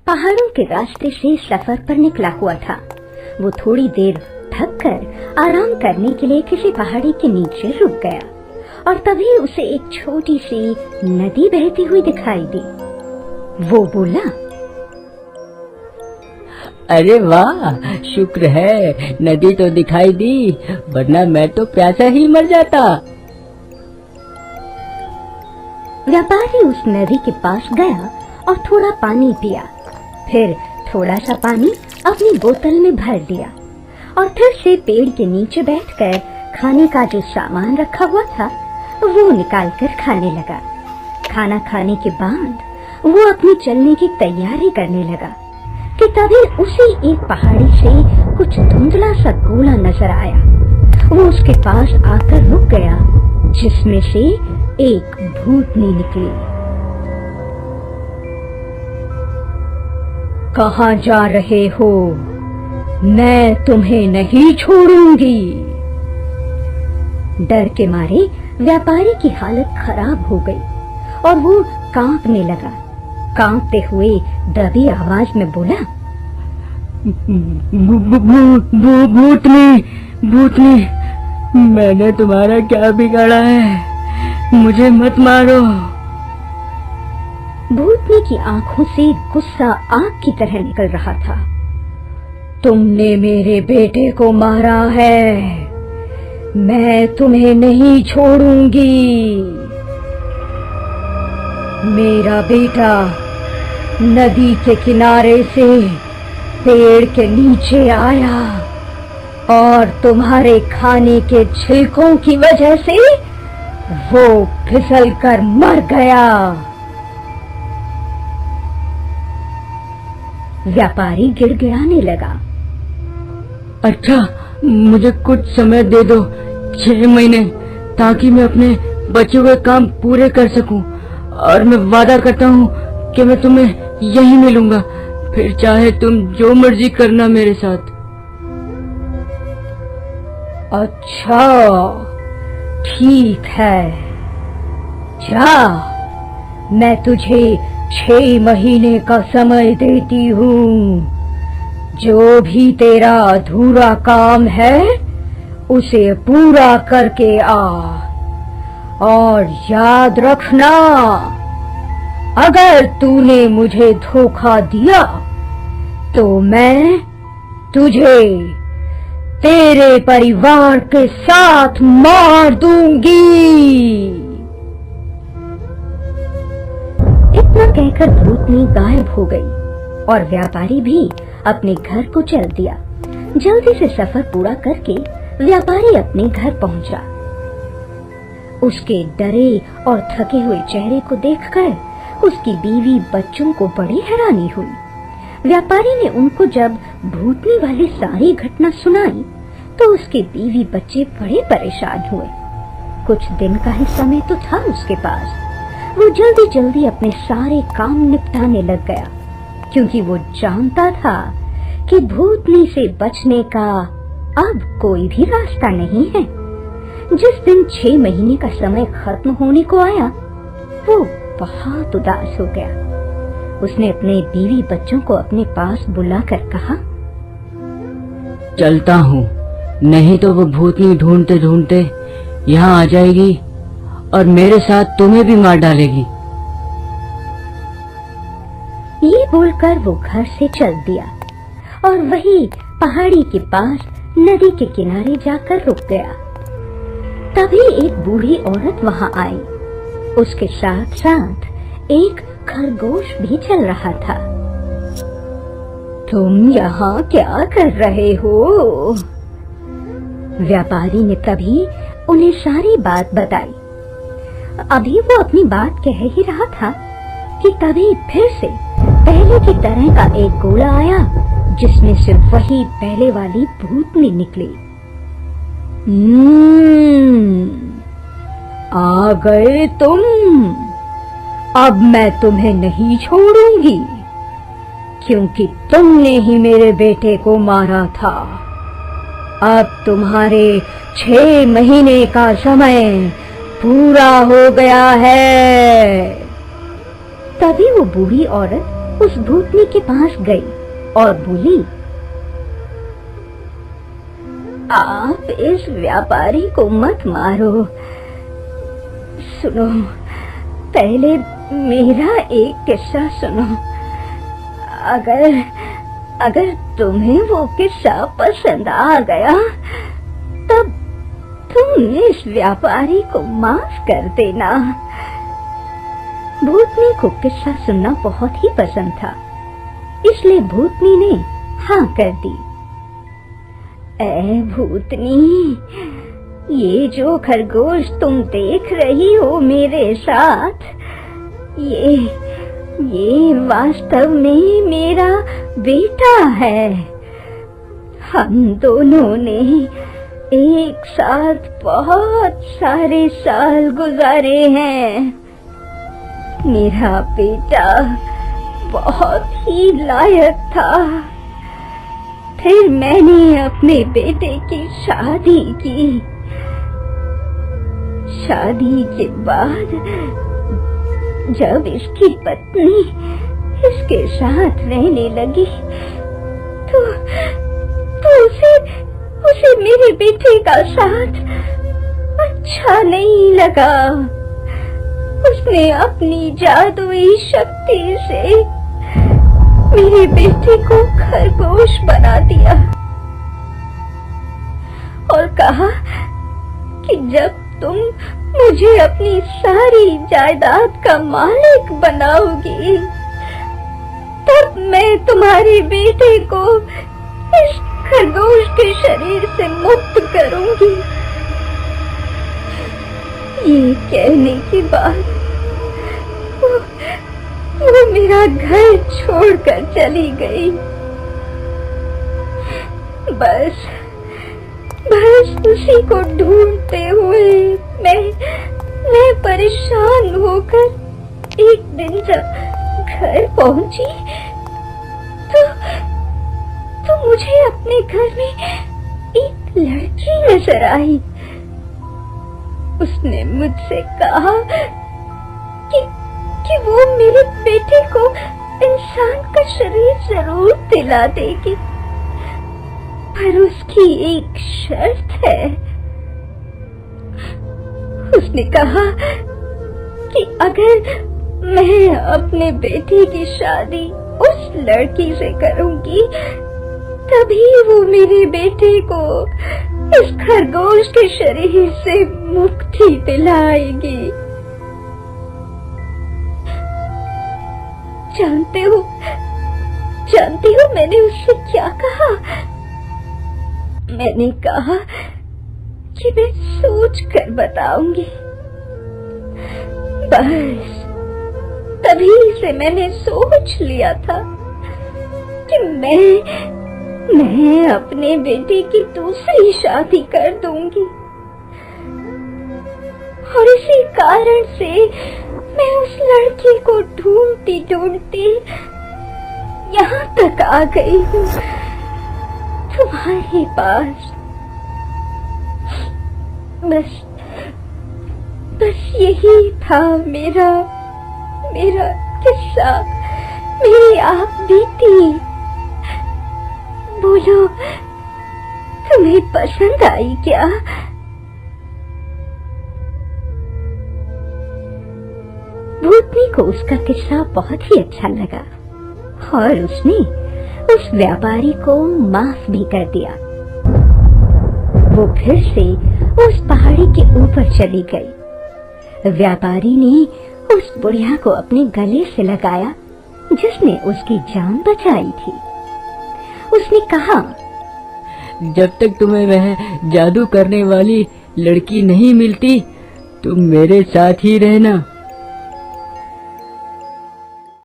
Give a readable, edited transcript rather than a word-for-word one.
पहाड़ों के रास्ते से सफर पर निकला हुआ था। वो थोड़ी देर थक कर आराम करने के लिए किसी पहाड़ी के नीचे रुक गया और तभी उसे एक छोटी सी नदी बहती हुई दिखाई दी। वो बोला, अरे वाह, शुक्र है नदी तो दिखाई दी, वरना मैं तो प्यासा ही मर जाता। व्यापारी उस नदी के पास गया और थोड़ा पानी पिया, फिर थोड़ा सा पानी अपनी बोतल में भर दिया और फिर से पेड़ के नीचे बैठकर खाने का जो सामान रखा हुआ था वो निकालकर खाने लगा। खाना खाने के बाद वो अपनी चलने की तैयारी करने लगा कि तभी उसी एक पहाड़ी से कुछ धुंधला सा गोला नजर आया। वो उसके पास आकर रुक गया, जिसमें से एक भूतनी निकली। कहाँ जा रहे हो? मैं तुम्हें नहीं छोड़ूंगी। डर के मारे व्यापारी की हालत खराब हो गई और वो कांपने लगा। कांपते हुए दबी आवाज में बोला, भूतनी, मैंने तुम्हारा क्या बिगाड़ा है? मुझे मत मारो। भूतनी की आंखों से गुस्सा आग की तरह निकल रहा था। तुमने मेरे बेटे को मारा है, मैं तुम्हें नहीं छोड़ूंगी। मेरा बेटा नदी के किनारे से पेड़ के नीचे आया और तुम्हारे खाने के छिलकों की वजह से वो फिसलकर मर गया। व्यापारी गिड़गिड़ाने लगा। अच्छा, मुझे कुछ समय दे दो, 6 महीने, ताकि मैं अपने बचे हुए काम पूरे कर सकूं, और मैं वादा करता हूँ कि मैं तुम्हें यहीं मिलूंगा, फिर चाहे तुम जो मर्जी करना मेरे साथ। अच्छा, ठीक है, जा, मैं तुझे 6 महीने का समय देती हूँ। जो भी तेरा अधूरा काम है उसे पूरा करके आ, और याद रखना, अगर तूने मुझे धोखा दिया तो मैं तुझे तेरे परिवार के साथ मार दूंगी। इतना कहकर भूतनी गायब हो गई और व्यापारी भी अपने घर को चल दिया। जल्दी से सफर पूरा करके व्यापारी अपने घर पहुंचा। उसके डरे और थके हुए चेहरे को देखकर उसकी बीवी बच्चों को बड़ी हैरानी हुई। व्यापारी ने उनको जब भूतनी वाली सारी घटना सुनाई तो उसके बीवी बच्चे बड़े परेशान हुए। कुछ दिन का ही समय तो था उसके पास। वो जल्दी जल्दी अपने सारे काम निपटाने लग गया, क्योंकि वो जानता था कि भूतनी से बचने का अब कोई भी रास्ता नहीं है। जिस दिन 6 महीने का समय खत्म होने को आया, वो बहुत उदास हो गया। उसने अपने बीवी बच्चों को अपने पास बुलाकर कहा, चलता हूँ, नहीं तो वो भूतनी ढूंढते ढूंढते यहाँ आ जाएगी और मेरे साथ तुम्हें भी मार डालेगी। ये बोलकर वो घर से चल दिया और वही पहाड़ी के पास नदी के किनारे जाकर रुक गया। तभी एक बूढ़ी औरत वहाँ आई। उसके साथ साथ एक खरगोश भी चल रहा था। तुम यहाँ क्या कर रहे हो? व्यापारी ने तभी उन्हें सारी बात बताई। अभी वो अपनी बात कह ही रहा था कि तभी फिर से पहले की तरह का एक गोला आया, जिसमें से वही पहले वाली भूतनी निकली। आ गए तुम, अब मैं तुम्हें नहीं छोड़ूंगी, क्योंकि तुमने ही मेरे बेटे को मारा था। अब तुम्हारे 6 महीने का समय पूरा हो गया है। तभी वो बूढ़ी औरत उस भूतनी के पास गई और बोली, आप इस व्यापारी को मत मारो। सुनो, पहले मेरा एक किस्सा सुनो। अगर तुम्हें वो किस्सा पसंद आ गया तब तुम इस व्यापारी को माफ कर देना। भूतनी को किस्सा सुनना बहुत ही पसंद था, इसलिए भूतनी ने हाँ कर दी। ए भूतनी, ये जो खरगोश तुम देख रही हो मेरे साथ, ये वास्तव में मेरा बेटा है। हम दोनों ने एक साथ बहुत सारे साल गुजारे हैं। मेरा बेटा बहुत ही लायक था। फिर मैंने अपने बेटे की शादी की। शादी के बाद जब इसकी पत्नी इसके साथ रहने लगी तो उसे मेरे बेटे का साथ अच्छा नहीं लगा। उसने अपनी जादुई शक्ति से मेरे बेटे को खरगोश बना दिया और कहा कि जब तुम मुझे अपनी सारी जायदाद का मालिक बनाओगी तब मैं तुम्हारे बेटे को इस खरगोश के शरीर से मुक्त करूंगी। ये कहने के बाद वो मेरा घर छोड़कर चली गई। बस उसी को ढूंढते हुए मैं परेशान होकर एक दिन जब घर पहुंची तो मुझे अपने घर में एक लड़की नजर आई। उसने मुझसे कहा कि वो मेरे बेटे को इंसान का शरीर जरूर दिला देगी, पर उसकी एक शर्त है। उसने कहा कि अगर मैं अपने बेटे की शादी उस लड़की से करूंगी तभी वो मेरे बेटे को इस खरगोश के शरीर से मुक्ति दिलाएगी। जानते हो मैंने उससे क्या कहा? मैंने कहा कि मैं सोच कर बताऊंगी। बस तभी से मैंने सोच लिया था कि मैं अपने बेटे की दूसरी शादी कर दूंगी और इसी कारण से मैं उस लड़की को ढूंढती यहाँ तक आ गई हूँ, तुम्हारे पास। बस यही था मेरा किस्सा, मेरी आप बीती। बोलो, तुम्हें पसंद आई क्या? भूतनी को उसका किस्सा बहुत ही अच्छा लगा और उसने उस व्यापारी को माफ भी कर दिया। वो फिर से उस पहाड़ी के ऊपर चली गई। व्यापारी ने उस बुढ़िया को अपने गले से लगाया जिसने उसकी जान बचाई थी। उसने कहा, जब तक तुम्हें वह जादू करने वाली लड़की नहीं मिलती तुम मेरे साथ ही रहना।